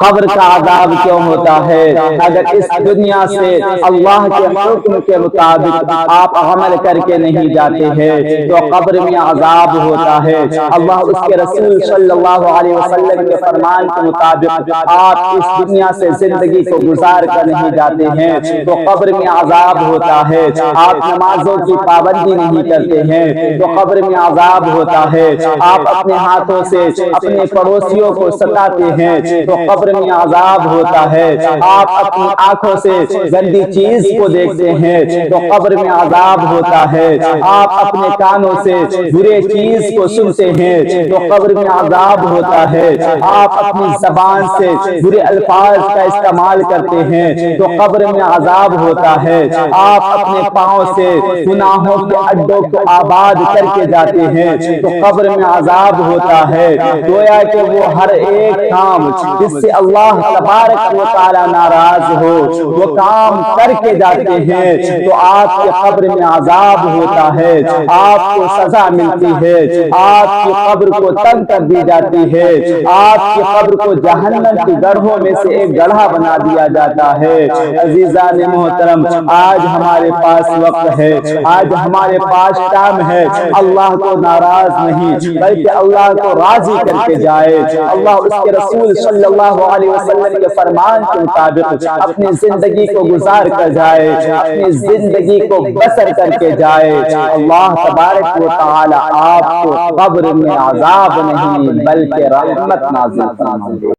قبر کا عذاب کیوں ہوتا ہے؟ اگر اس دنیا سے اللہ کے حکم کے مطابق آپ عمل کر کے نہیں جاتے ہیں تو قبر میں عذاب ہوتا ہے۔ اللہ اس کے رسول صلی اللہ علیہ وسلم کے فرمان کے مطابق آپ اس دنیا سے زندگی کو گزار کر نہیں جاتے ہیں تو قبر میں عذاب ہوتا ہے۔ آپ نمازوں کی پابندی نہیں کرتے ہیں تو قبر میں عذاب ہوتا ہے۔ آپ اپنے ہاتھوں سے اپنے پڑوسیوں کو ستاتے ہیں تو قبر میں عذاب ہوتا ہے۔ آپ اپنی آنکھوں سے گندی چیز کو دیکھتے ہیں تو قبر میں عذاب ہوتا ہے۔ آپ اپنے کانوں سے برے چیز کو سنتے ہیں تو قبر میں عذاب ہوتا ہے۔ آپ اپنی زبان سے برے الفاظ کا استعمال کرتے ہیں تو قبر میں عذاب ہوتا ہے۔ آپ اپنے پاؤں سے گناہوں کے اڈوں کو آباد کر کے جاتے ہیں تو قبر میں عذاب ہوتا ہے۔ گویا کہ وہ ہر ایک کام جس سے اللہ تبارک و تعالی ناراض ہو وہ کام کر کے جاتے ہیں تو آپ کے قبر میں عذاب ہوتا ہے، آپ کو سزا ملتی ہے، آپ کی قبر کو تنگ کر دی جاتی ہے، آپ کی قبر کو جہنم کی گڑھوں میں سے ایک گڑھا بنا دیا جاتا ہے۔ عزیزان محترم، آج ہمارے پاس وقت ہے، آج ہمارے پاس ٹائم ہے، اللہ کو ناراض نہیں بلکہ اللہ کو راضی کر کے جائے، اللہ اس کے رسول صلی اللہ علیہ وسلم کے فرمان کے مطابق اپنی زندگی کو گزار کر جائے، اپنی زندگی کو بسر کر کے جائے۔ اللہ تبارک و تعالی آپ کو قبر میں عذاب نہیں بلکہ رحمت نازل فرمائے۔